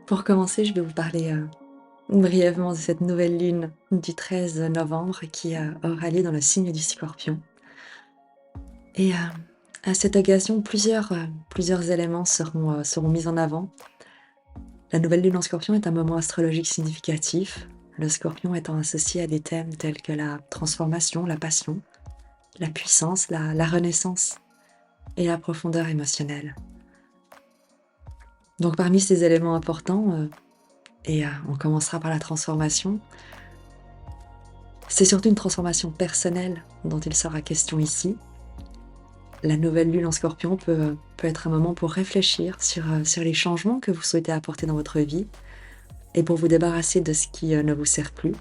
Pour commencer, je vais vous parler brièvement de cette nouvelle lune du 13 novembre qui aura lieu dans le signe du Scorpion. Et à cette occasion, plusieurs éléments seront mis en avant. La nouvelle lune en Scorpion est un moment astrologique significatif, le Scorpion étant associé à des thèmes tels que la transformation, la passion, la puissance, la renaissance et la profondeur émotionnelle. Donc parmi ces éléments importants, on commencera par la transformation. C'est surtout une transformation personnelle dont il sera question ici. La nouvelle lune en Scorpion peut être un moment pour réfléchir sur les changements que vous souhaitez apporter dans votre vie et pour vous débarrasser de ce qui ne vous sert plus.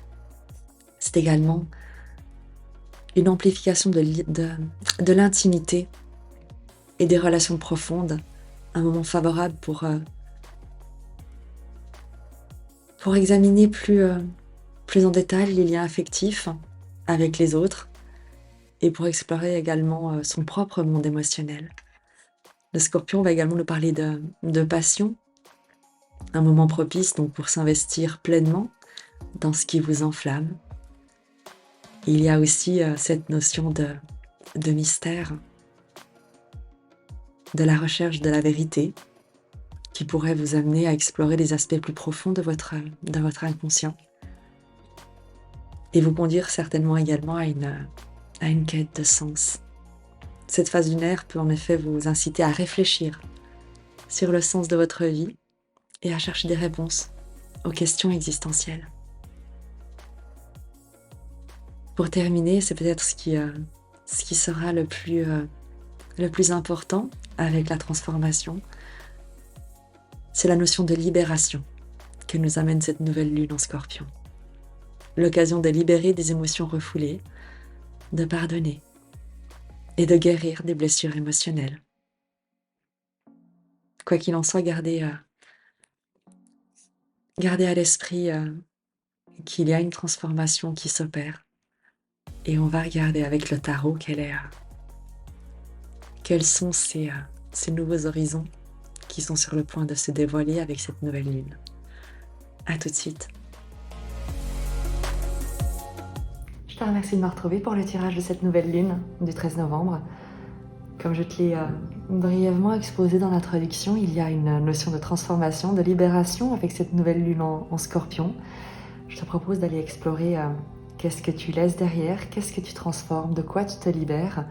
C'est également une amplification de l'intimité et des relations profondes, un moment favorable pour examiner plus en détail les liens affectifs avec les autres et pour explorer également son propre monde émotionnel. Le Scorpion va également nous parler de passion, un moment propice donc pour s'investir pleinement dans ce qui vous enflamme. Il y a aussi cette notion de mystère, de la recherche de la vérité, qui pourrait vous amener à explorer les aspects plus profonds de votre inconscient et vous conduire certainement également à une quête de sens. Cette phase lunaire peut en effet vous inciter à réfléchir sur le sens de votre vie et à chercher des réponses aux questions existentielles. Pour terminer, c'est peut-être ce qui sera le plus important avec la transformation, c'est la notion de libération que nous amène cette nouvelle lune en Scorpion. L'occasion de libérer des émotions refoulées, de pardonner et de guérir des blessures émotionnelles. Quoi qu'il en soit, gardez à l'esprit qu'il y a une transformation qui s'opère. Et on va regarder avec le tarot quels sont ces nouveaux horizons qui sont sur le point de se dévoiler avec cette nouvelle lune. À tout de suite. Je te remercie de me retrouver pour le tirage de cette nouvelle lune du 13 novembre. Comme je te l'ai brièvement exposé dans l'introduction, il y a une notion de transformation, de libération avec cette nouvelle lune en Scorpion. Je te propose d'aller explorer qu'est-ce que tu laisses derrière, qu'est-ce que tu transformes, de quoi tu te libères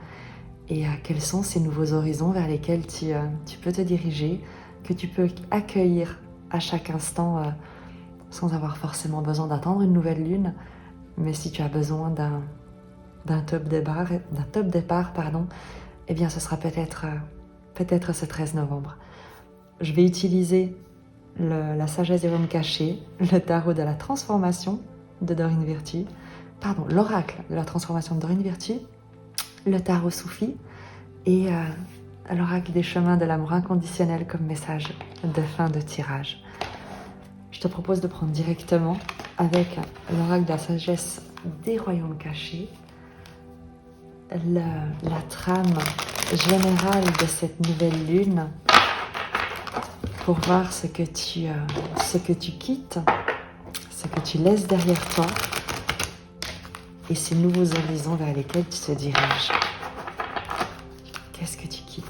et quels sont ces nouveaux horizons vers lesquels tu peux te diriger, que tu peux accueillir à chaque instant sans avoir forcément besoin d'attendre une nouvelle lune. Mais si tu as besoin d'un top départ, eh bien ce sera peut-être ce 13 novembre. Je vais utiliser la sagesse des royaumes cachés, le tarot de la transformation de Dorine Virtue, l'oracle de la transformation de Dorine Virtue, le tarot soufi et l'oracle des chemins de l'amour inconditionnel comme message de fin de tirage. Je te propose de prendre directement avec l'oracle de la sagesse des royaumes cachés la trame générale de cette nouvelle lune pour voir ce que tu quittes, ce que tu laisses derrière toi et ces nouveaux horizons vers lesquels tu te diriges. Qu'est-ce que tu quittes?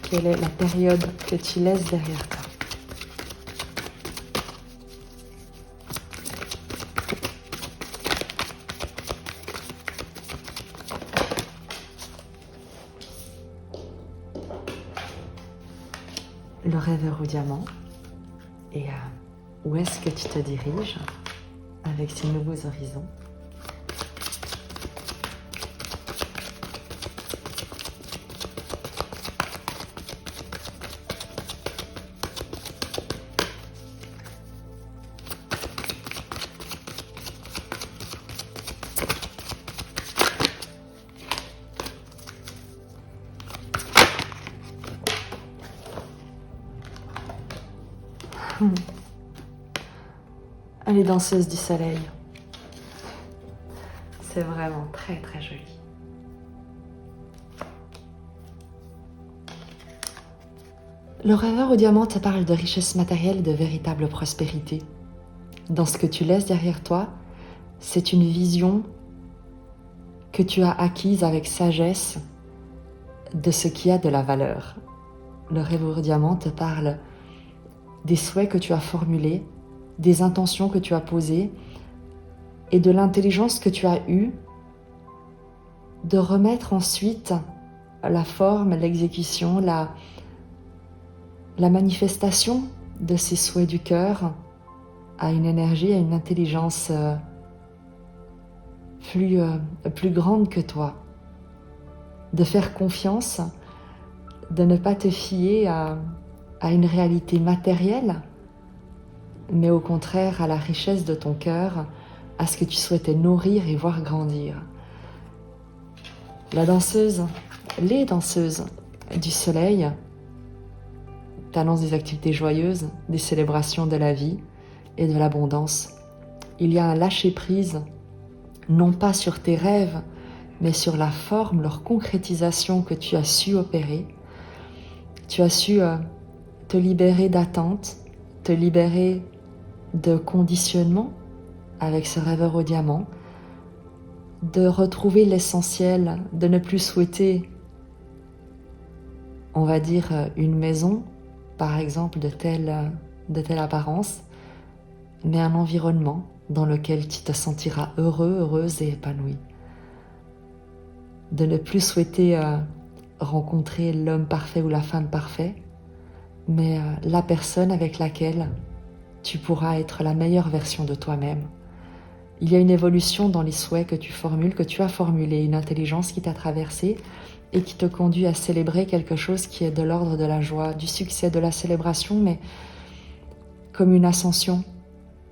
Quelle est la période que tu laisses derrière toi? Le rêveur au diamant et où est-ce que tu te diriges avec ces nouveaux horizons? Elle est danseuse du soleil. C'est vraiment très très joli. Le rêveur au diamant te parle de richesse matérielle et de véritable prospérité. Dans ce que tu laisses derrière toi, c'est une vision que tu as acquise avec sagesse de ce qui a de la valeur. Le rêveur au diamant te parle des souhaits que tu as formulés, des intentions que tu as posées et de l'intelligence que tu as eue de remettre ensuite la forme, l'exécution, la manifestation de ces souhaits du cœur à une énergie, à une intelligence plus grande que toi. De faire confiance, de ne pas te fier à une réalité matérielle, mais au contraire à la richesse de ton cœur, à ce que tu souhaitais nourrir et voir grandir. Les danseuses du soleil t'annoncent des activités joyeuses, des célébrations de la vie et de l'abondance. Il y a un lâcher-prise, non pas sur tes rêves, mais sur la forme, leur concrétisation que tu as su opérer. Tu as su te libérer d'attentes, te libérer de conditionnement avec ce rêveur au diamant, de retrouver l'essentiel, de ne plus souhaiter, on va dire, une maison, par exemple, de telle apparence, mais un environnement dans lequel tu te sentiras heureux, heureuse et épanoui. De ne plus souhaiter rencontrer l'homme parfait ou la femme parfaite, mais la personne avec laquelle tu pourras être la meilleure version de toi-même. Il y a une évolution dans les souhaits que tu formules, que tu as formulés, une intelligence qui t'a traversé et qui te conduit à célébrer quelque chose qui est de l'ordre de la joie, du succès, de la célébration, mais comme une ascension,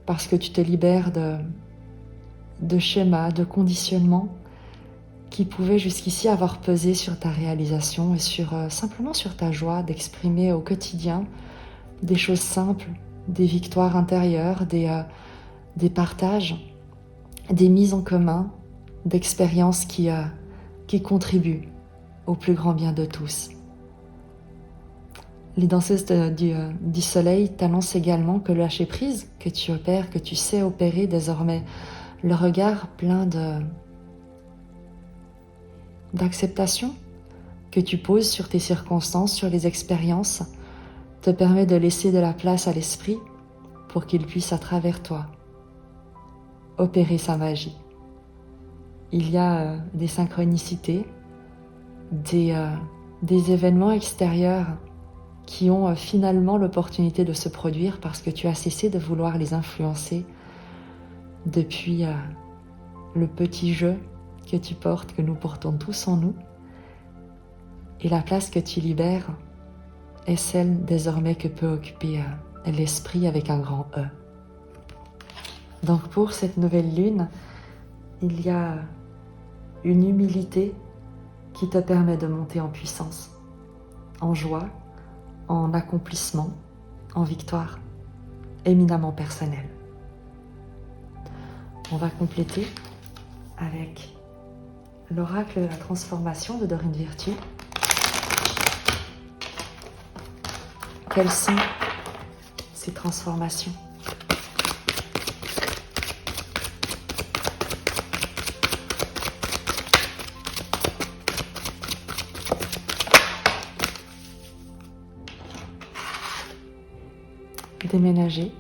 parce que tu te libères de schémas, de conditionnements qui pouvaient jusqu'ici avoir pesé sur ta réalisation et simplement sur ta joie d'exprimer au quotidien des choses simples, des victoires intérieures, des partages, des mises en commun, d'expériences qui contribuent au plus grand bien de tous. Les danseuses du soleil t'annoncent également que le lâcher-prise que tu opères, que tu sais opérer désormais, le regard plein d'acceptation que tu poses sur tes circonstances, sur les expériences, te permet de laisser de la place à l'esprit pour qu'il puisse à travers toi opérer sa magie. Il y a des synchronicités, des événements extérieurs qui ont finalement l'opportunité de se produire parce que tu as cessé de vouloir les influencer depuis le petit jeu que tu portes, que nous portons tous en nous. Et la place que tu libères est celle désormais que peut occuper l'esprit avec un grand E. Donc pour cette nouvelle lune, il y a une humilité qui te permet de monter en puissance, en joie, en accomplissement, en victoire, éminemment personnelle. On va compléter avec l'oracle de la transformation de Dorine Virtue. Quelles sont ces transformations ? Déménager.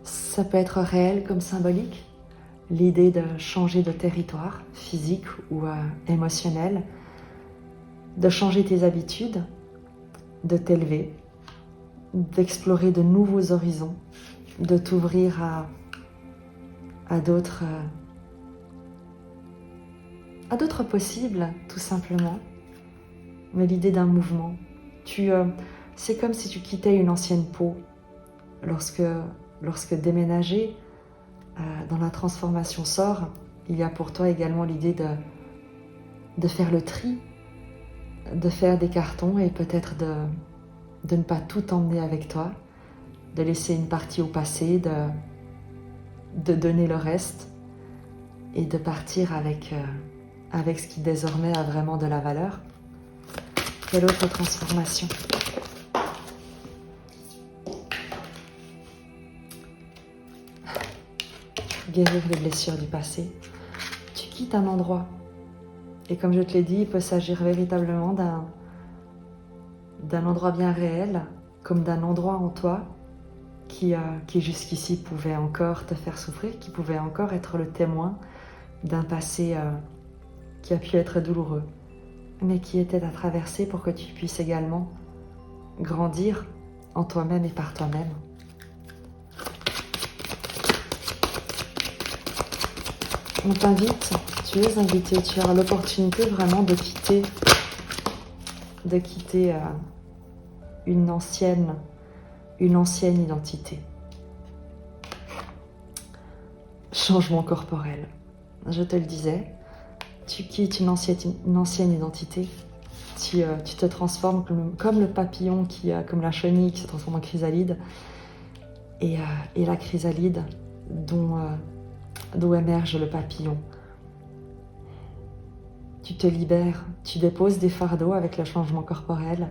Ça peut être réel comme symbolique. L'idée de changer de territoire, physique ou émotionnel, de changer tes habitudes, de t'élever, d'explorer de nouveaux horizons, de t'ouvrir à d'autres possibles, tout simplement. Mais l'idée d'un mouvement. C'est comme si tu quittais une ancienne peau. Lorsque déménager dans la transformation sort, il y a pour toi également l'idée de faire le tri, de faire des cartons et peut-être de ne pas tout emmener avec toi, de laisser une partie au passé, de donner le reste et de partir avec ce qui désormais a vraiment de la valeur. Quelle autre transformation? Guérir les blessures du passé. Tu quittes un endroit. Et comme je te l'ai dit, il peut s'agir véritablement d'un endroit bien réel, comme d'un endroit en toi qui jusqu'ici pouvait encore te faire souffrir, qui pouvait encore être le témoin d'un passé qui a pu être douloureux, mais qui était à traverser pour que tu puisses également grandir en toi-même et par toi-même. On t'invite, tu es invité, tu as l'opportunité vraiment de quitter une ancienne identité. Changement corporel. Je te le disais, tu quittes une ancienne identité. Tu te transformes comme le papillon, comme la chenille qui se transforme en chrysalide. Et la chrysalide d'où émerge le papillon. Tu te libères, tu déposes des fardeaux avec le changement corporel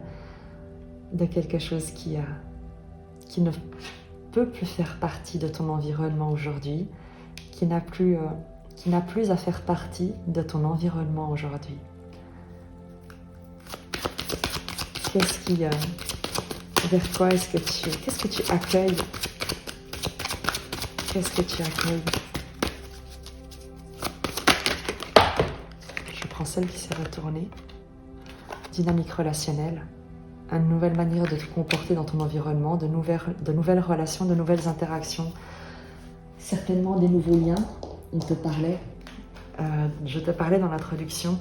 de quelque chose qui ne peut plus faire partie de ton environnement aujourd'hui, qui n'a plus à faire partie de ton environnement aujourd'hui. Vers quoi qu'est-ce que tu accueilles? Qu'est-ce que tu accueilles? Je prends celle qui s'est retournée. Dynamique relationnelle. Une nouvelle manière de te comporter dans ton environnement, de nouvelles relations, de nouvelles interactions. Certainement des nouveaux liens. Je te parlais dans l'introduction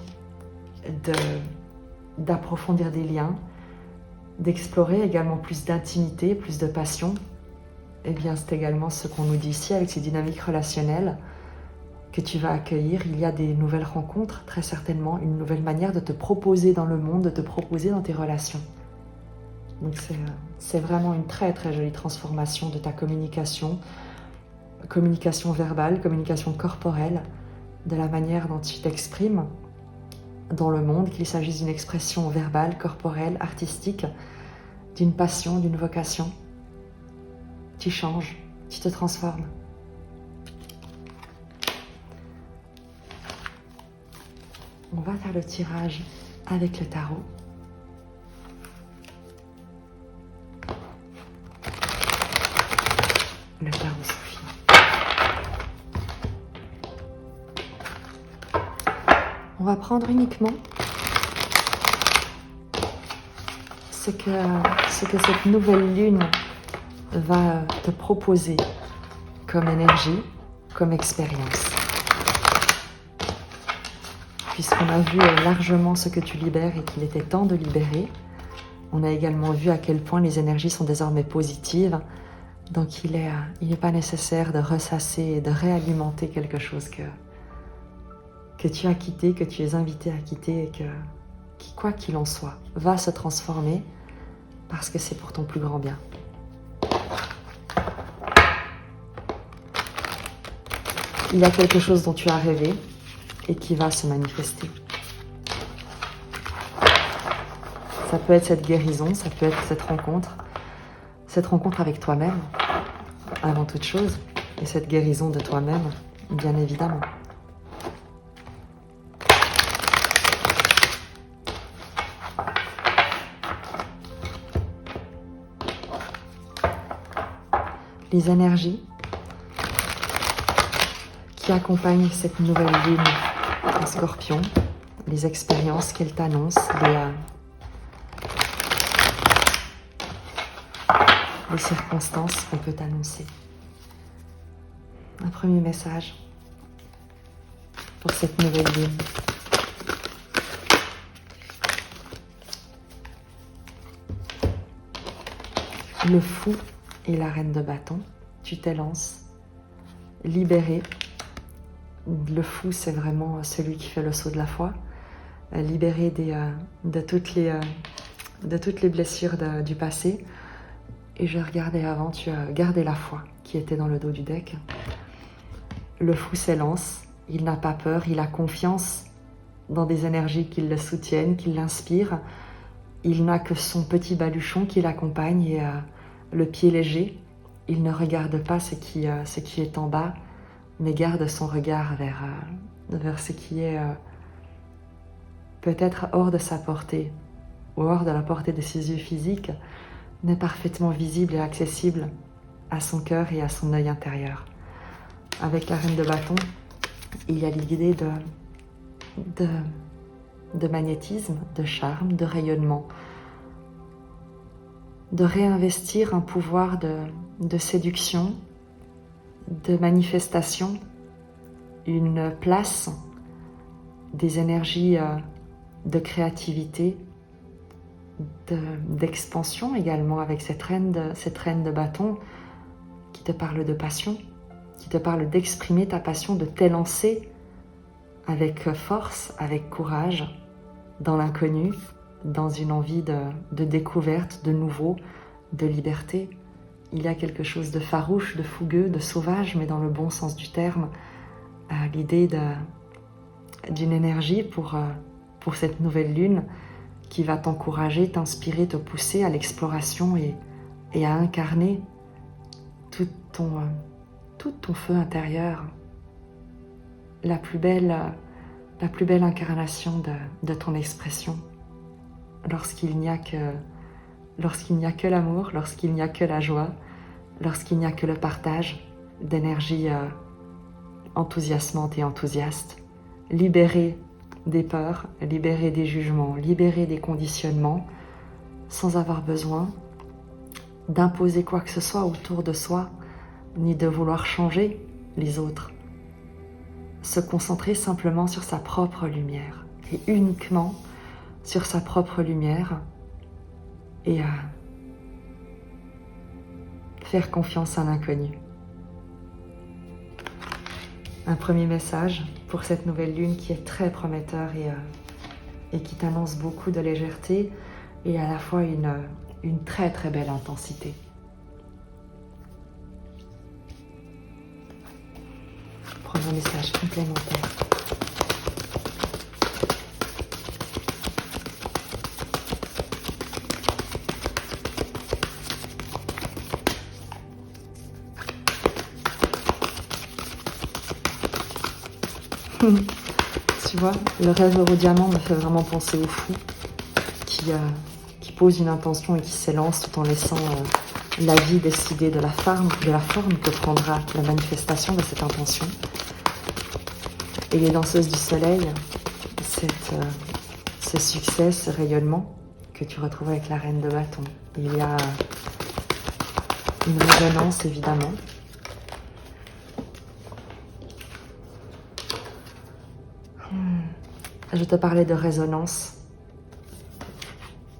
d'approfondir des liens, d'explorer également plus d'intimité, plus de passion. Eh bien, c'est également ce qu'on nous dit ici avec ces dynamiques relationnelles que tu vas accueillir. Il y a des nouvelles rencontres, très certainement, une nouvelle manière de te proposer dans le monde, de te proposer dans tes relations. Donc c'est vraiment une très très jolie transformation de ta communication verbale, communication corporelle, de la manière dont tu t'exprimes dans le monde, qu'il s'agisse d'une expression verbale, corporelle, artistique, d'une passion, d'une vocation. Tu changes, tu te transformes. On va faire le tirage avec le tarot. Le tarot Sophie. On va prendre uniquement ce que cette nouvelle lune va te proposer comme énergie, comme expérience. Puisqu'on a vu largement ce que tu libères et qu'il était temps de libérer, on a également vu à quel point les énergies sont désormais positives. Donc il n'est pas nécessaire de ressasser et de réalimenter quelque chose que tu as quitté, que tu es invité à quitter et qui, quoi qu'il en soit, va se transformer parce que c'est pour ton plus grand bien. Il y a quelque chose dont tu as rêvé et qui va se manifester. Ça peut être cette guérison, ça peut être cette rencontre avec toi-même, avant toute chose, et cette guérison de toi-même, bien évidemment. Les énergies qui accompagnent cette nouvelle lune en Scorpion, les expériences qu'elle t'annonce, les circonstances qu'on peut t'annoncer. Un premier message pour cette nouvelle lune. Le fou et la reine de bâton, tu t'élances, libéré. Le fou, c'est vraiment celui qui fait le saut de la foi, libéré de toutes les blessures du passé. Et je regardais avant, tu as gardé la foi qui était dans le dos du deck. Le fou s'élance, il n'a pas peur, il a confiance dans des énergies qui le soutiennent, qui l'inspirent. Il n'a que son petit baluchon qui l'accompagne et le pied léger. Il ne regarde pas ce qui est en bas, mais garde son regard vers ce qui est peut-être hors de sa portée, ou hors de la portée de ses yeux physiques, mais parfaitement visible et accessible à son cœur et à son œil intérieur. Avec la reine de bâton, il y a l'idée de magnétisme, de charme, de rayonnement, de réinvestir un pouvoir de séduction, de manifestation, une place, des énergies de créativité, d'expansion également avec cette reine de bâton qui te parle de passion, qui te parle d'exprimer ta passion, de t'élancer avec force, avec courage, dans l'inconnu, dans une envie de découverte, de nouveau, de liberté. Il y a quelque chose de farouche, de fougueux, de sauvage, mais dans le bon sens du terme, l'idée d'une énergie pour cette nouvelle lune qui va t'encourager, t'inspirer, te pousser à l'exploration et à incarner tout ton feu intérieur, la plus belle incarnation de ton expression. Lorsqu'il n'y a que l'amour, lorsqu'il n'y a que la joie, lorsqu'il n'y a que le partage d'énergie enthousiasmante et enthousiaste, libérée des peurs, libérée des jugements, libérée des conditionnements, sans avoir besoin d'imposer quoi que ce soit autour de soi, ni de vouloir changer les autres. Se concentrer simplement sur sa propre lumière, et uniquement sur sa propre lumière, et faire confiance à l'inconnu. Un premier message pour cette nouvelle lune qui est très prometteur et qui t'annonce beaucoup de légèreté et à la fois une très très belle intensité. Prenons un message complémentaire. Tu vois, le rêve au diamant me fait vraiment penser au fou qui pose une intention et qui s'élance tout en laissant la vie décider de la forme que prendra la manifestation de cette intention. Et les danseuses du soleil, ce succès, ce rayonnement que tu retrouves avec la reine de bâton. Il y a une résonance évidemment. Je te parlais de résonance.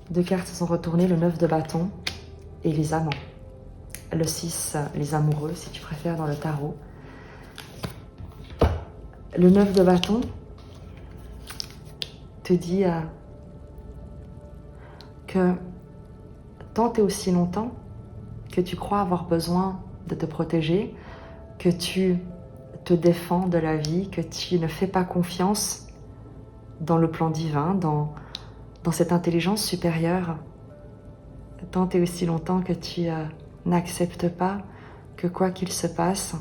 Deux cartes sont retournées, le 9 de bâton et les amants. Le 6, les amoureux, si tu préfères, dans le tarot. Le 9 de bâton te dit que tant et aussi longtemps que tu crois avoir besoin de te protéger, que tu te défends de la vie, que tu ne fais pas confiance dans le plan divin, dans cette intelligence supérieure, tant et aussi longtemps que tu n'acceptes pas que quoi qu'il se passe,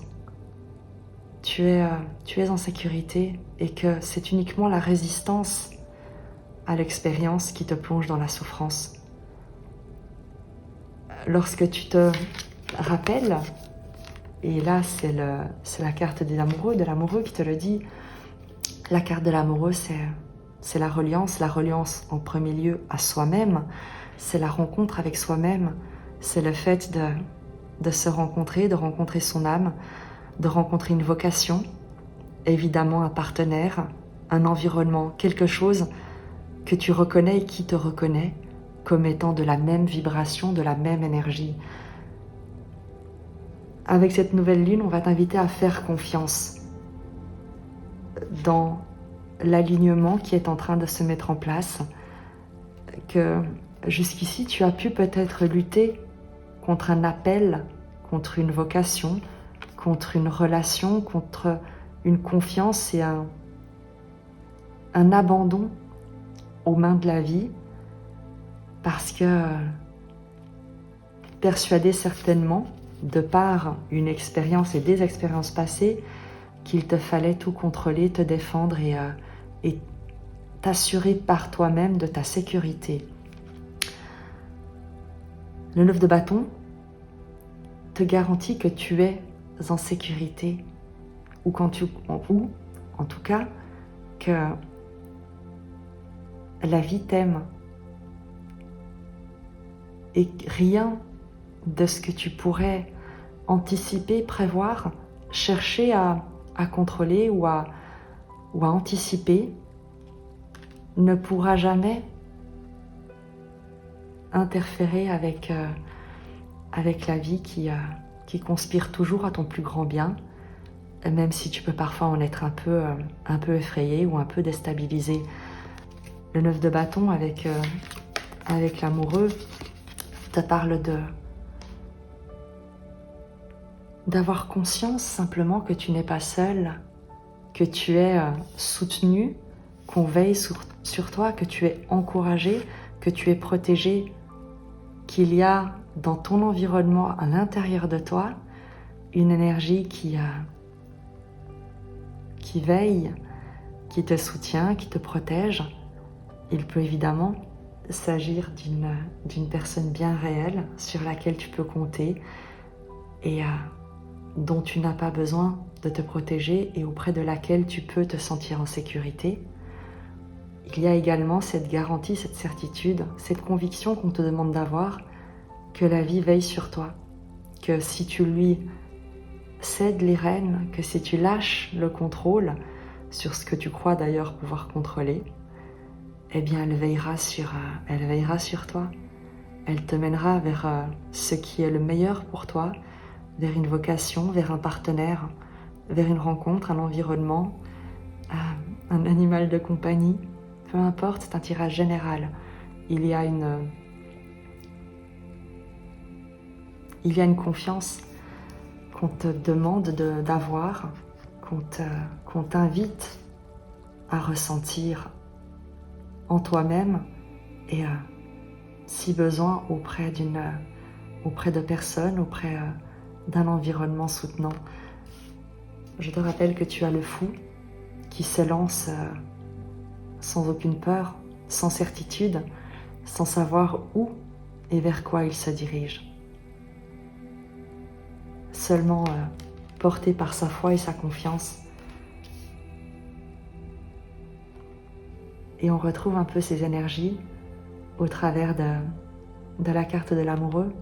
tu es en sécurité et que c'est uniquement la résistance à l'expérience qui te plonge dans la souffrance. Lorsque tu te rappelles, et là c'est la carte de l'amoureux qui te le dit, la carte de l'amoureux c'est la reliance en premier lieu à soi-même, c'est la rencontre avec soi-même, c'est le fait de se rencontrer, de rencontrer son âme, de rencontrer une vocation, évidemment un partenaire, un environnement, quelque chose que tu reconnais et qui te reconnaît comme étant de la même vibration, de la même énergie. Avec cette nouvelle lune, on va t'inviter à faire confiance dans l'alignement qui est en train de se mettre en place, que jusqu'ici tu as pu peut-être lutter contre un appel, contre une vocation, contre une relation, contre une confiance et un abandon aux mains de la vie. parce que persuadé certainement, de par une expérience et des expériences passées, qu'il te fallait tout contrôler, te défendre et t'assurer par toi-même de ta sécurité. Le 9 de bâton te garantit que tu es en sécurité, ou en tout cas que la vie t'aime et rien de ce que tu pourrais anticiper, prévoir, chercher à contrôler ou à anticiper ne pourra jamais interférer avec la vie qui conspire toujours à ton plus grand bien, même si tu peux parfois en être un peu effrayé ou un peu déstabilisé. Le 9 de bâton avec l'amoureux te parle d'avoir conscience simplement que tu n'es pas seul, que tu es soutenu, qu'on veille sur toi, que tu es encouragé, que tu es protégé, qu'il y a dans ton environnement, à l'intérieur de toi, une énergie qui veille, qui te soutient, qui te protège. Il peut évidemment s'agir d'une personne bien réelle sur laquelle tu peux compter et dont tu n'as pas besoin de te protéger et auprès de laquelle tu peux te sentir en sécurité. Il y a également cette garantie, cette certitude, cette conviction qu'on te demande d'avoir que la vie veille sur toi, que si tu lui cèdes les rênes, que si tu lâches le contrôle sur ce que tu crois d'ailleurs pouvoir contrôler, eh bien elle veillera sur toi. Elle te mènera vers ce qui est le meilleur pour toi, vers une vocation, vers un partenaire, vers une rencontre, un environnement, un animal de compagnie. Peu importe, c'est un tirage général. Il y a une confiance qu'on te demande d'avoir, qu'on t'invite à ressentir en toi-même et si besoin auprès de personnes, auprès d'un environnement soutenant. Je te rappelle que tu as le fou qui s'élance sans aucune peur, sans certitude, sans savoir où et vers quoi il se dirige. Seulement porté par sa foi et sa confiance. Et on retrouve un peu ces énergies au travers de la carte de l'amoureux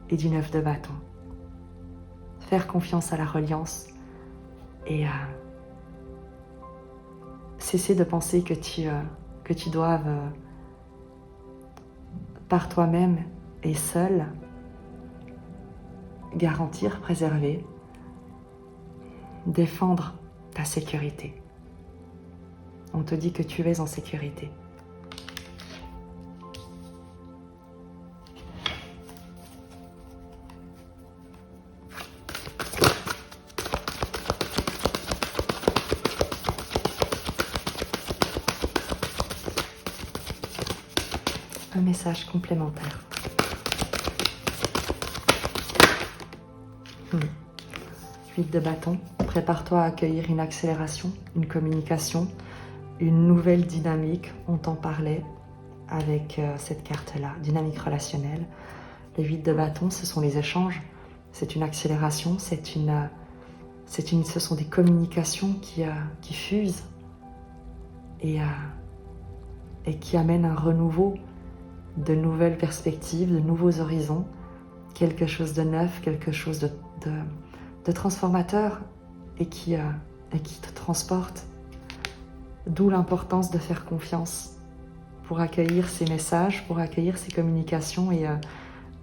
et du 9 de bâton. Faire confiance à la reliance et cesser de penser que tu doives, par toi-même et seul, garantir, préserver, défendre ta sécurité. On te dit que tu es en sécurité. Un message complémentaire. 8 de bâton. Prépare-toi à accueillir une accélération, une communication, une nouvelle dynamique. On t'en parlait avec cette carte-là, dynamique relationnelle. Les 8 de bâton, ce sont les échanges. C'est une accélération, ce sont des communications qui fusent et qui amènent un renouveau, de nouvelles perspectives, de nouveaux horizons, quelque chose de neuf, quelque chose de transformateur et qui te transporte. D'où l'importance de faire confiance pour accueillir ces messages, pour accueillir ces communications et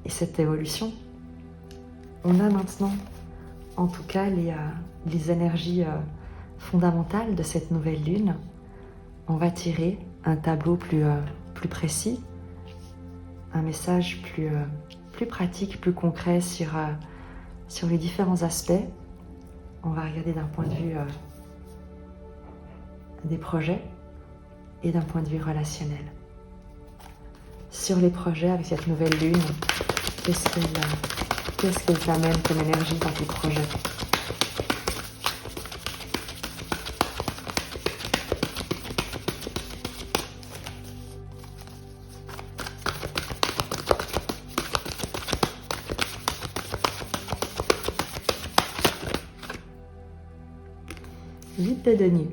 cette évolution. On a maintenant, en tout cas, les énergies fondamentales de cette nouvelle lune. On va tirer un tableau plus précis, un message plus pratique, plus concret sur les différents aspects. On va regarder d'un point de vue des projets et d'un point de vue relationnel. sur les projets avec cette nouvelle lune. Qu'est-ce qu'elle t'amène comme énergie dans tes projets? Vite de denier.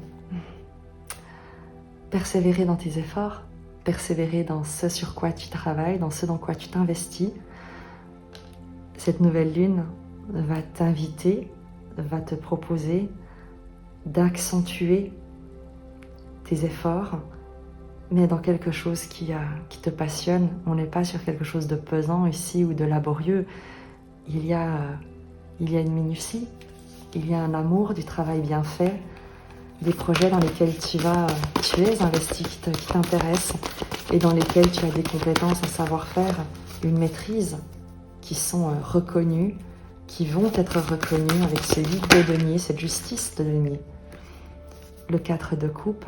Persévérer dans tes efforts, persévérer dans ce sur quoi tu travailles, dans ce dans quoi tu t'investis. Cette nouvelle lune va t'inviter, va te proposer d'accentuer tes efforts, mais dans quelque chose qui te passionne. On n'est pas sur quelque chose de pesant ici ou de laborieux. Il y a une minutie, il y a un amour du travail bien fait, des projets dans lesquels tu es investi, qui t'intéressent et dans lesquels tu as des compétences, un savoir-faire, une maîtrise qui sont reconnues, qui vont être reconnues avec ce 8 de denier, cette justice de denier. Le 4 de coupe,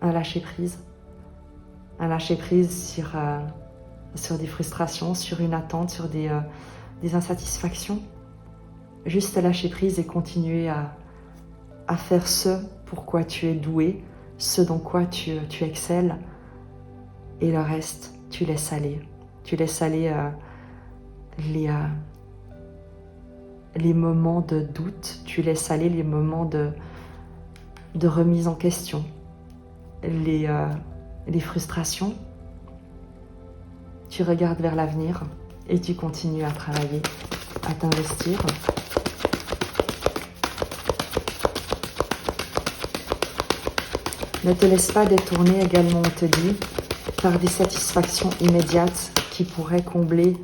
un lâcher-prise sur des frustrations, sur une attente, sur des insatisfactions. Juste lâcher prise et continuer à faire ce pour quoi tu es doué, ce dans quoi tu excelles, et le reste, tu laisses aller. Tu laisses aller les moments de doute, tu laisses aller les moments de remise en question, les frustrations. Tu regardes vers l'avenir et tu continues à travailler, à t'investir. Ne te laisse pas détourner également, on te dit, par des satisfactions immédiates qui pourraient combler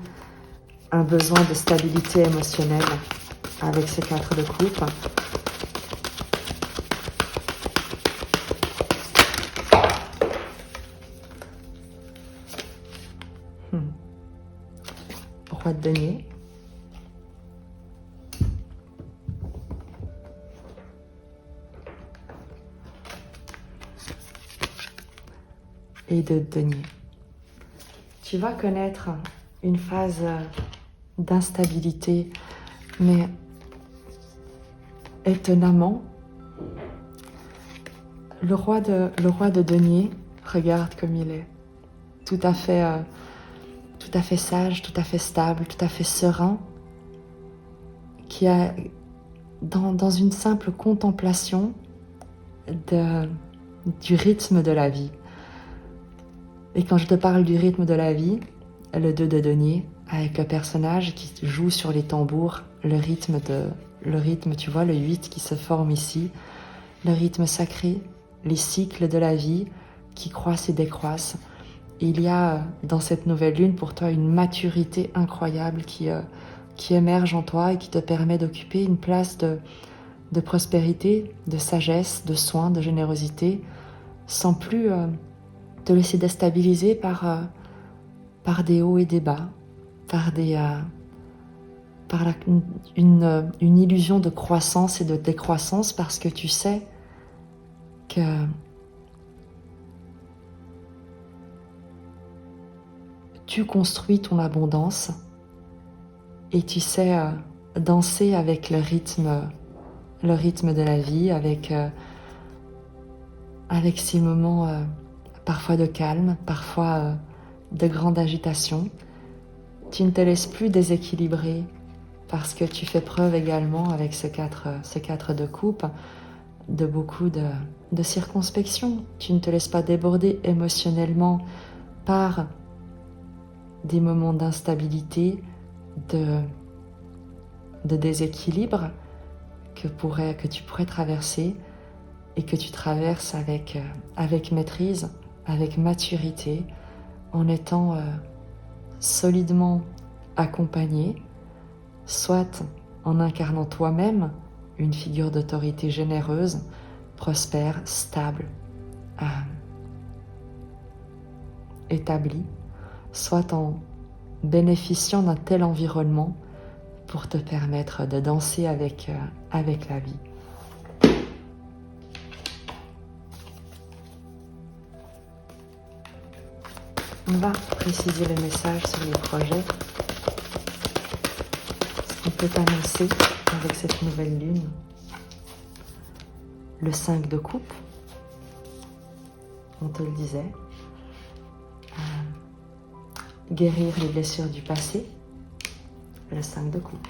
un besoin de stabilité émotionnelle avec ce 4 de coupe. Roi de denier. Et de denier. Tu vas connaître une phase d'instabilité, mais étonnamment, le roi de denier, regarde comme il est, tout à fait sage, tout à fait stable, tout à fait serein, qui a dans une simple contemplation du rythme de la vie. Et quand je te parle du rythme de la vie, le 2 de denier, avec le personnage qui joue sur les tambours, le rythme, tu vois, le 8 qui se forme ici, le rythme sacré, les cycles de la vie qui croissent et décroissent. Et il y a dans cette nouvelle lune pour toi une maturité incroyable qui émerge en toi et qui te permet d'occuper une place de prospérité, de sagesse, de soin, de générosité, sans plus te laisser déstabiliser par des hauts et des bas, par une illusion de croissance et de décroissance, parce que tu sais que tu construis ton abondance et tu sais danser avec le rythme de la vie, avec ces moments parfois de calme, parfois de grande agitation. Tu ne te laisses plus déséquilibrer parce que tu fais preuve également avec ce 4 de coupe de beaucoup de circonspection. Tu ne te laisses pas déborder émotionnellement par des moments d'instabilité, de déséquilibre que tu pourrais traverser et que tu traverses avec maîtrise, avec maturité, en étant solidement accompagné, soit en incarnant toi-même une figure d'autorité généreuse, prospère, stable, établie, soit en bénéficiant d'un tel environnement pour te permettre de danser avec la vie. On va préciser le message sur les projets. Ce qu'on peut annoncer avec cette nouvelle lune. Le 5 de coupe, on te le disait. Guérir les blessures du passé. Le 5 de coupe.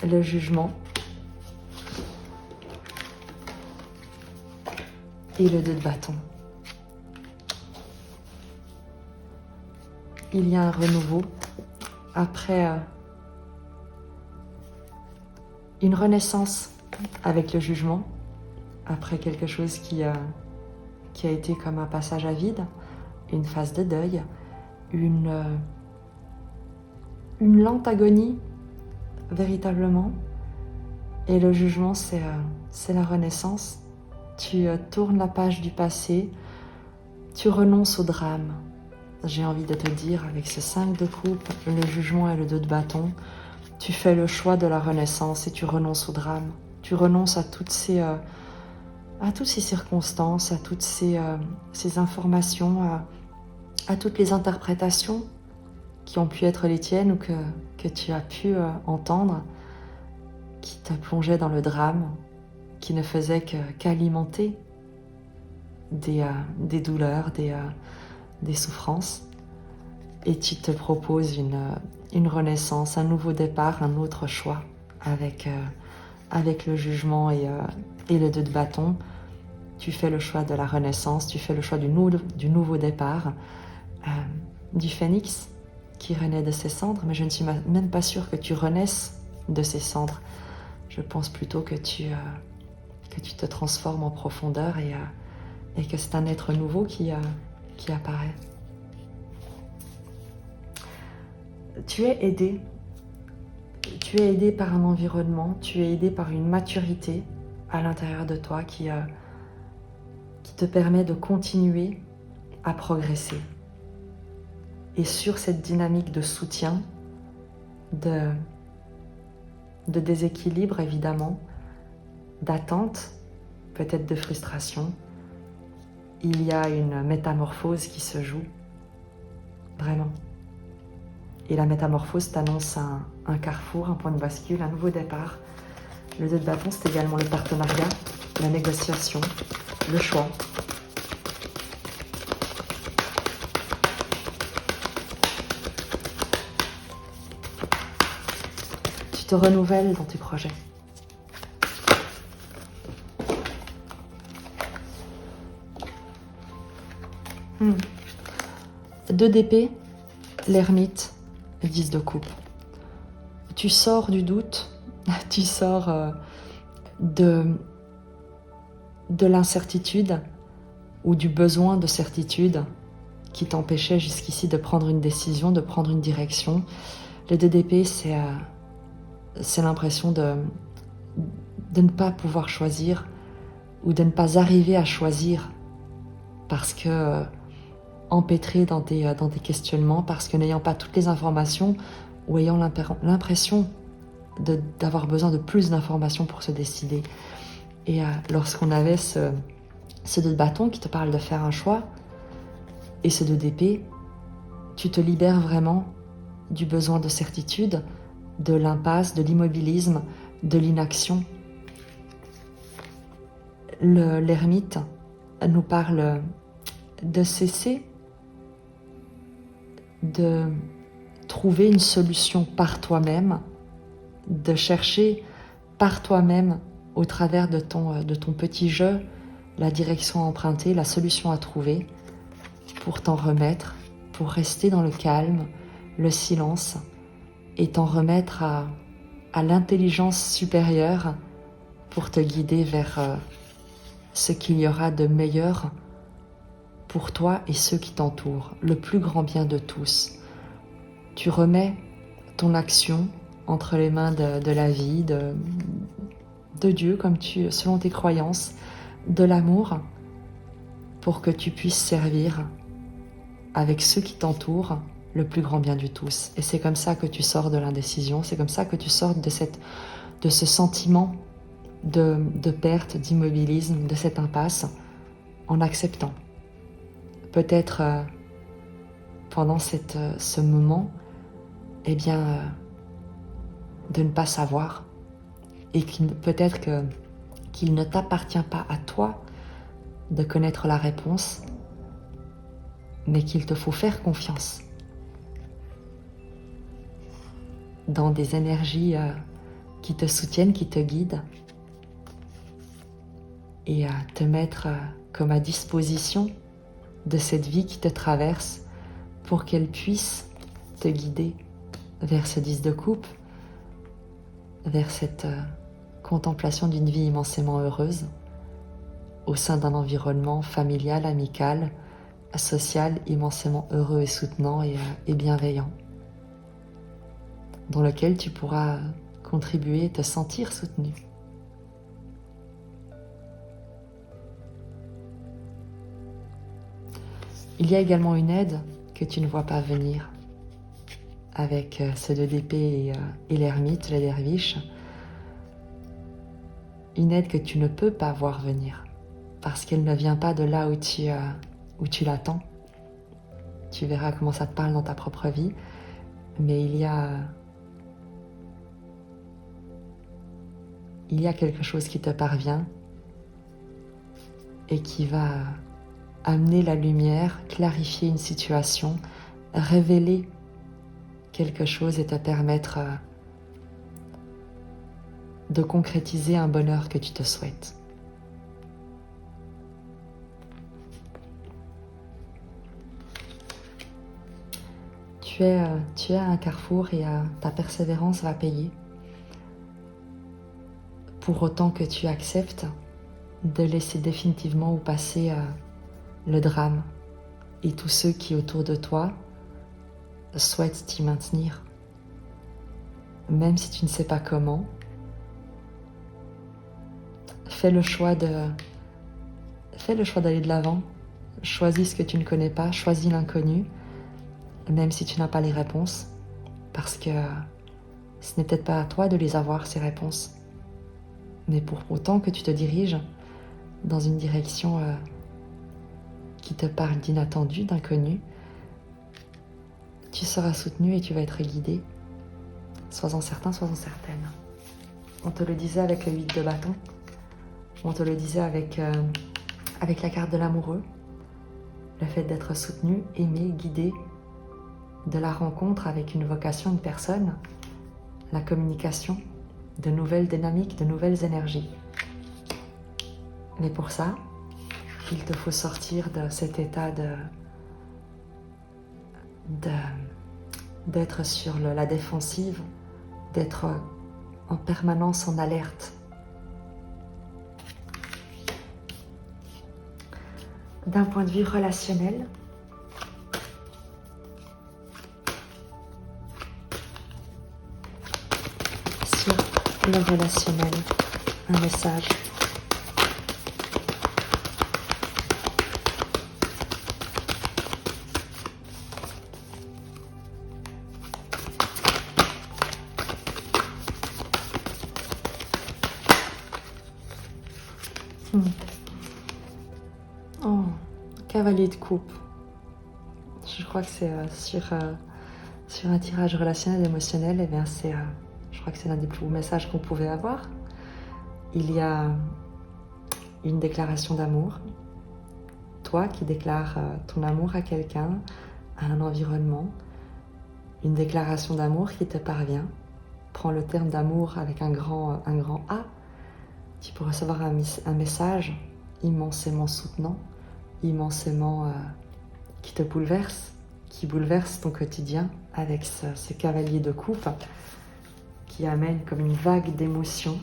Le jugement et le 2 de bâton. Il y a un renouveau après une renaissance avec le jugement, après quelque chose qui a été comme un passage à vide, une phase de deuil, une lente agonie véritablement. Et le jugement, c'est la renaissance. Tu tournes la page du passé, tu renonces au drame. J'ai envie de te dire, avec ce 5 de coupe, le jugement et le 2 de bâton, tu fais le choix de la renaissance et tu renonces au drame. Tu renonces à toutes ces circonstances, à toutes ces informations, à toutes les interprétations qui ont pu être les tiennes ou que tu as pu entendre, qui te plongeaient dans le drame, qui ne faisaient qu'alimenter des douleurs, des souffrances. Et tu te proposes une renaissance, un nouveau départ, un autre choix avec le jugement et le 2 de bâton. Tu fais le choix de la renaissance, tu fais le choix du nouveau départ, du phénix qui renaît de ses cendres, mais je ne suis même pas sûre que tu renaisses de ces cendres. Je pense plutôt que tu te transformes en profondeur et que c'est un être nouveau qui apparaît. Tu es aidé. Tu es aidé par un environnement, tu es aidé par une maturité à l'intérieur de toi qui te permet de continuer à progresser. Et sur cette dynamique de soutien, de déséquilibre évidemment, d'attente, peut-être de frustration, il y a une métamorphose qui se joue, vraiment. Et la métamorphose t'annonce un carrefour, un point de bascule, un nouveau départ. Le 2 de bâton, c'est également le partenariat, la négociation, le choix. Tu te renouvelles dans tes projets. Deux d'épée, l'ermite, 10 de coupe. Tu sors du doute, tu sors de l'incertitude ou du besoin de certitude qui t'empêchait jusqu'ici de prendre une décision, de prendre une direction. Le 2 d'épée, c'est l'impression de ne pas pouvoir choisir ou de ne pas arriver à choisir parce que empêtré dans des questionnements, parce que n'ayant pas toutes les informations ou ayant l'impression d'avoir besoin de plus d'informations pour se décider. Et lorsqu'on avait ce 2 de bâton qui te parle de faire un choix et ce 2 d'épée, tu te libères vraiment du besoin de certitude, de l'impasse, de l'immobilisme, de l'inaction. L'ermite nous parle de cesser de trouver une solution par toi-même, de chercher par toi-même au travers de ton petit jeu la direction à emprunter, la solution à trouver pour t'en remettre, pour rester dans le calme, le silence et t'en remettre à l'intelligence supérieure pour te guider vers ce qu'il y aura de meilleur pour toi et ceux qui t'entourent, le plus grand bien de tous. Tu remets ton action entre les mains de la vie, de Dieu, selon tes croyances, de l'amour, pour que tu puisses servir avec ceux qui t'entourent le plus grand bien du tous. Et c'est comme ça que tu sors de l'indécision, c'est comme ça que tu sors de de ce sentiment de perte, d'immobilisme, de cette impasse, en acceptant. Peut-être pendant ce moment, eh bien, de ne pas savoir, et peut-être qu'il ne t'appartient pas à toi de connaître la réponse, mais qu'il te faut faire confiance dans des énergies qui te soutiennent, qui te guident, et te mettre comme à disposition de cette vie qui te traverse pour qu'elle puisse te guider vers ce 10 de coupe, vers cette contemplation d'une vie immensément heureuse au sein d'un environnement familial, amical, social, immensément heureux et soutenant et bienveillant, dans lequel tu pourras contribuer et te sentir soutenu. Il y a également une aide que tu ne vois pas venir avec ce 2 d'épée et l'ermite, le derviche. Une aide que tu ne peux pas voir venir parce qu'elle ne vient pas de là où tu l'attends. Tu verras comment ça te parle dans ta propre vie, mais il y a quelque chose qui te parvient et qui va amener la lumière, clarifier une situation, révéler quelque chose et te permettre de concrétiser un bonheur que tu te souhaites. Tu es à un carrefour et ta persévérance va payer. Pour autant que tu acceptes de laisser définitivement où passer le drame et tous ceux qui autour de toi souhaitent t'y maintenir. Même si tu ne sais pas comment, fais le choix d'aller de l'avant. Choisis ce que tu ne connais pas, choisis l'inconnu, même si tu n'as pas les réponses, parce que ce n'est peut-être pas à toi de les avoir, ces réponses. Mais pour autant que tu te diriges dans une direction qui te parle d'inattendu, d'inconnu, tu seras soutenu et tu vas être guidé. Sois-en certain, sois-en certaine. On te le disait avec le 8 de bâton, on te le disait avec la carte de l'amoureux, le fait d'être soutenu, aimé, guidé, de la rencontre avec une vocation, une personne, la communication, de nouvelles dynamiques, de nouvelles énergies. Mais pour ça, il te faut sortir de cet état d'être sur la défensive, d'être en permanence en alerte. D'un point de vue relationnel, sur le relationnel, un message. Oh, cavalier de coupe. Je crois que c'est sur un tirage relationnel émotionnel, eh bien je crois que c'est l'un des plus beaux messages qu'on pouvait avoir. Il y a une déclaration d'amour. Toi qui déclares ton amour à quelqu'un, à un environnement. Une déclaration d'amour qui te parvient. Prends le terme d'amour avec un grand A. Tu peux recevoir un message immensément soutenant, immensément qui te bouleverse, qui bouleverse ton quotidien avec ce cavalier de coupe qui amène comme une vague d'émotions.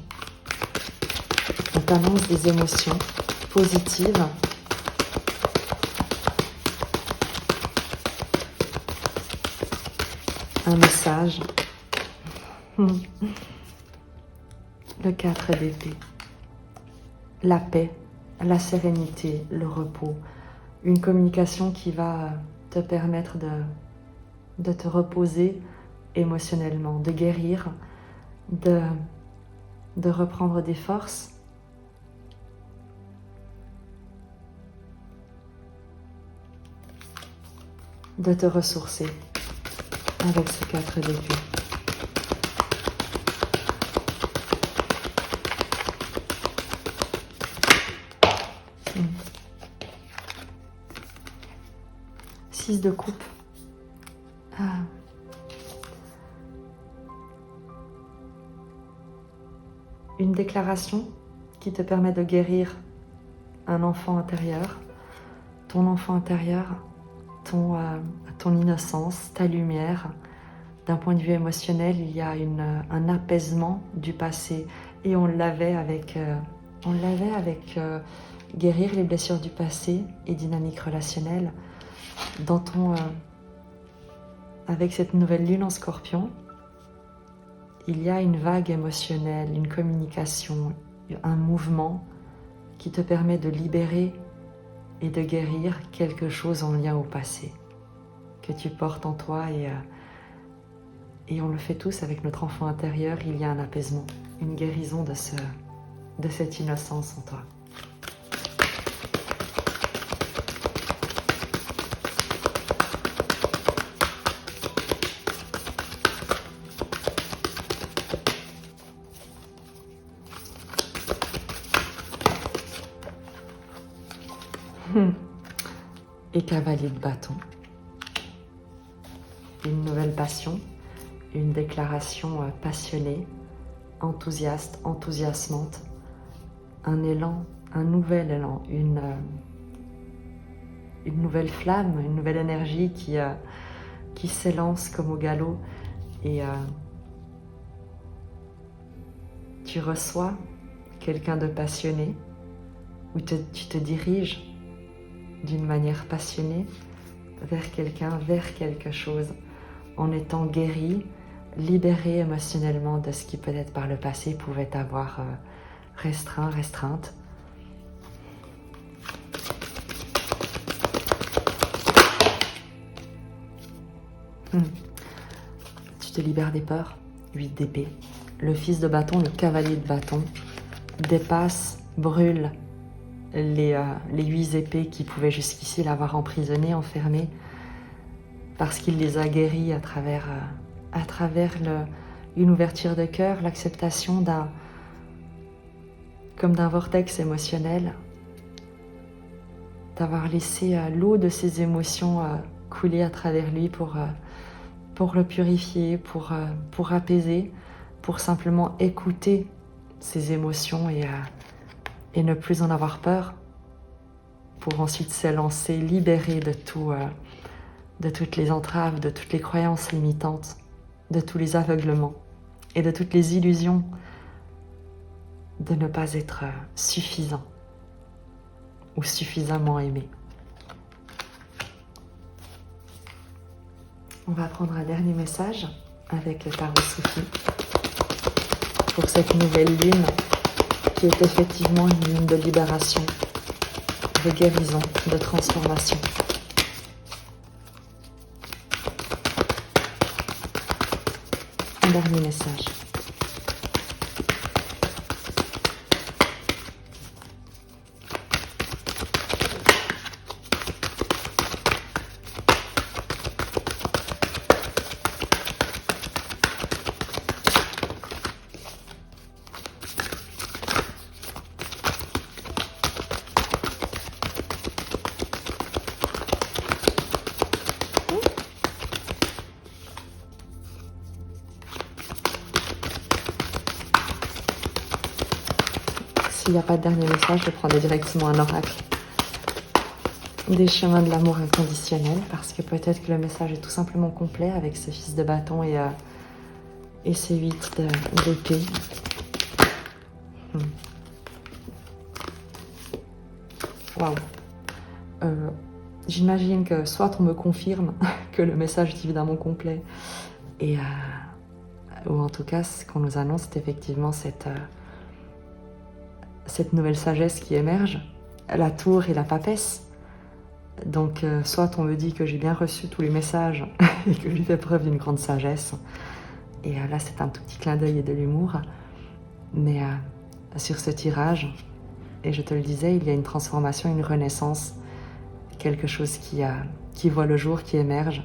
On t'annonce des émotions positives. Un message. Le 4 d'épée. La paix, la sérénité, le repos. Une communication qui va te permettre de te reposer émotionnellement, de guérir, de de reprendre des forces, de te ressourcer avec ces 4 d'écus. Six de coupe. Une déclaration qui te permet de guérir un enfant intérieur, ton enfant intérieur, ton innocence, ta lumière. D'un point de vue émotionnel, il y a un apaisement du passé et on l'avait avec guérir les blessures du passé et dynamique relationnelle. Avec cette nouvelle lune en Scorpion, il y a une vague émotionnelle, une communication, un mouvement qui te permet de libérer et de guérir quelque chose en lien au passé que tu portes en toi et on le fait tous avec notre enfant intérieur. Il y a un apaisement, une guérison de cette innocence en toi. Et cavalier de bâton. Une nouvelle passion, une déclaration passionnée, enthousiaste, enthousiasmante, un élan, un nouvel élan, une nouvelle flamme, une nouvelle énergie qui s'élance comme au galop et tu reçois quelqu'un de passionné ou tu te diriges d'une manière passionnée vers quelqu'un, vers quelque chose, en étant guéri, libéré émotionnellement de ce qui peut-être par le passé pouvait t'avoir restreinte. Tu te libères des peurs, 8 d'épée. Le fils de bâton, le cavalier de bâton, dépasse, brûle les 8 épées qui pouvaient jusqu'ici l'avoir emprisonné, enfermé, parce qu'il les a guéris à travers une ouverture de cœur, l'acceptation comme d'un vortex émotionnel, d'avoir laissé l'eau de ses émotions couler à travers lui pour le purifier, pour apaiser, pour simplement écouter ses émotions et ne plus en avoir peur, pour ensuite s'élancer, libéré de toutes les entraves, de toutes les croyances limitantes, de tous les aveuglements et de toutes les illusions de ne pas être suffisant ou suffisamment aimé. On va prendre un dernier message avec le tarot Soufi pour cette nouvelle lune qui est effectivement une lune de libération, de guérison, de transformation. Un dernier message. S'il n'y a pas de dernier message, je prendrai directement un oracle des chemins de l'amour inconditionnel, parce que peut-être que le message est tout simplement complet avec ce fils de bâton et ces 8 d'épée. Waouh. J'imagine que soit on me confirme que le message est évidemment complet, ou en tout cas ce qu'on nous annonce, c'est effectivement cette nouvelle sagesse qui émerge, la tour et la papesse. Donc soit on me dit que j'ai bien reçu tous les messages et que j'ai fait preuve d'une grande sagesse, et là c'est un tout petit clin d'œil et de l'humour, Mais sur ce tirage, et je te le disais, il y a une transformation, une renaissance, quelque chose qui voit le jour, qui émerge.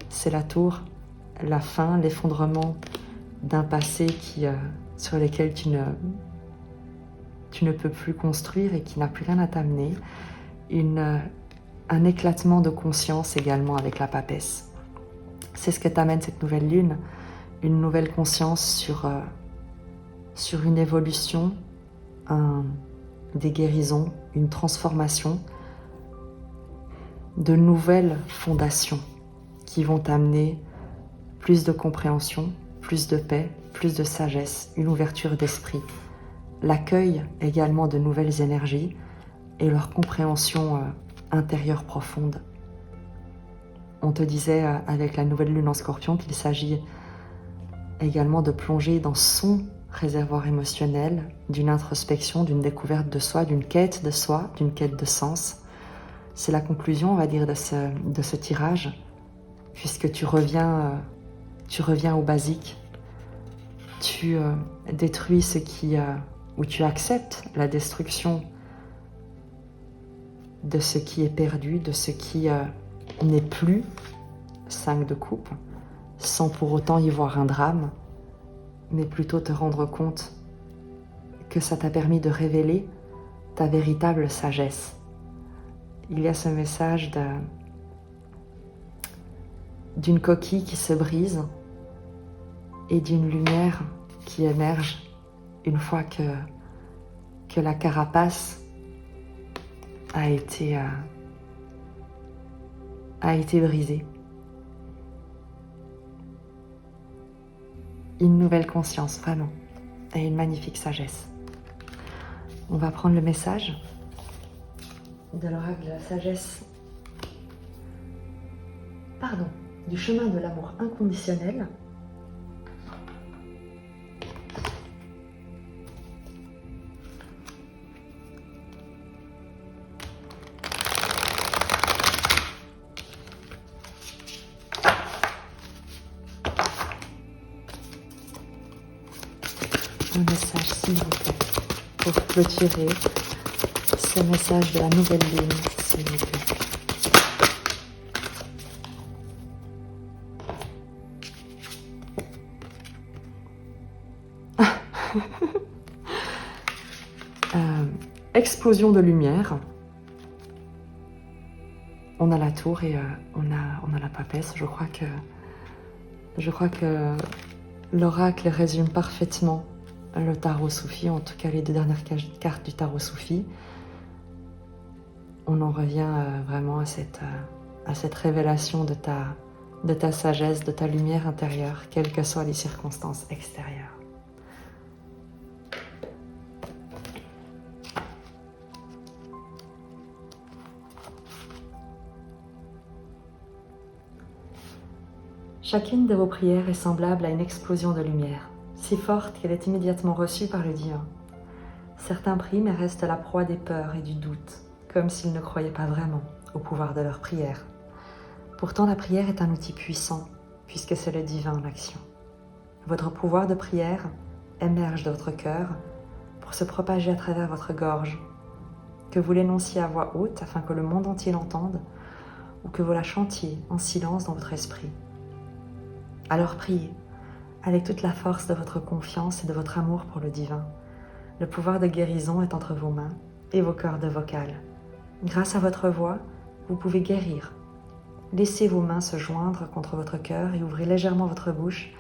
C'est la tour, la fin, l'effondrement d'un passé sur lequel tu ne peux plus construire et qui n'a plus rien à t'amener. Un éclatement de conscience également avec la papesse. C'est ce que t'amène cette nouvelle lune, une nouvelle conscience sur une évolution, des guérisons, une transformation, de nouvelles fondations qui vont t'amener plus de compréhension, plus de paix, plus de sagesse, une ouverture d'esprit, l'accueil également de nouvelles énergies et leur compréhension intérieure profonde. On te disait avec la nouvelle lune en Scorpion qu'il s'agit également de plonger dans son réservoir émotionnel, d'une introspection, d'une découverte de soi, d'une quête de soi, d'une quête de sens. C'est la conclusion, on va dire, de ce tirage, puisque tu reviens au basique, tu détruis ou tu acceptes la destruction de ce qui est perdu, de ce qui n'est plus, 5 de coupe, sans pour autant y voir un drame, mais plutôt te rendre compte que ça t'a permis de révéler ta véritable sagesse. Il y a ce message d'une coquille qui se brise et d'une lumière qui émerge une fois que la carapace a été brisée. Une nouvelle conscience, vraiment, et une magnifique sagesse. On va prendre le message de l'oracle de la sagesse, du chemin de l'amour inconditionnel. Un message, s'il vous plaît, pour clôturer ce message de la nouvelle lune, s'il vous plaît. Explosion de lumière. On a la tour et on a la papesse. Je crois que l'oracle résume parfaitement le tarot soufi, en tout cas les 2 dernières cartes du tarot soufi. On en revient vraiment à cette révélation de ta sagesse, de ta lumière intérieure, quelles que soient les circonstances extérieures. Chacune de vos prières est semblable à une explosion de lumière, si forte qu'elle est immédiatement reçue par le divin. Certains prient mais restent la proie des peurs et du doute, comme s'ils ne croyaient pas vraiment au pouvoir de leur prière. Pourtant, la prière est un outil puissant, puisque c'est le divin en action. Votre pouvoir de prière émerge de votre cœur pour se propager à travers votre gorge, que vous l'énonciez à voix haute afin que le monde entier l'entende, ou que vous la chantiez en silence dans votre esprit. Alors priez, avec toute la force de votre confiance et de votre amour pour le divin. Le pouvoir de guérison est entre vos mains et vos cordes vocales. Grâce à votre voix, vous pouvez guérir. Laissez vos mains se joindre contre votre cœur et ouvrez légèrement votre bouche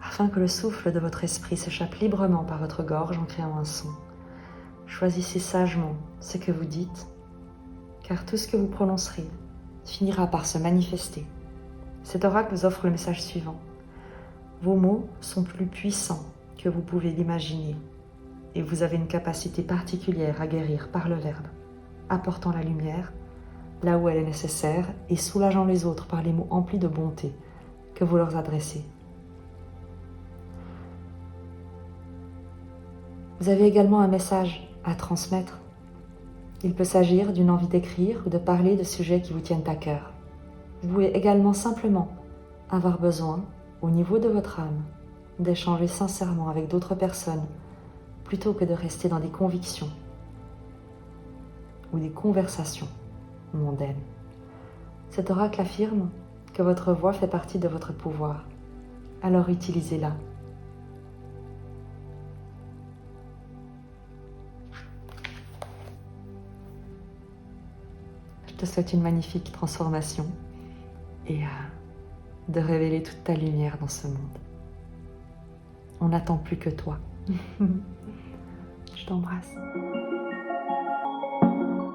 afin que le souffle de votre esprit s'échappe librement par votre gorge en créant un son. Choisissez sagement ce que vous dites, car tout ce que vous prononcerez finira par se manifester. Cet oracle vous offre le message suivant. Vos mots sont plus puissants que vous pouvez l'imaginer et vous avez une capacité particulière à guérir par le verbe, apportant la lumière là où elle est nécessaire et soulageant les autres par les mots emplis de bonté que vous leur adressez. Vous avez également un message à transmettre. Il peut s'agir d'une envie d'écrire ou de parler de sujets qui vous tiennent à cœur. Vous pouvez également simplement avoir besoin, au niveau de votre âme, d'échanger sincèrement avec d'autres personnes plutôt que de rester dans des convictions ou des conversations mondaines. Cet oracle affirme que votre voix fait partie de votre pouvoir. Alors utilisez-la. Je te souhaite une magnifique transformation et de révéler toute ta lumière dans ce monde. On n'attend plus que toi. Je t'embrasse.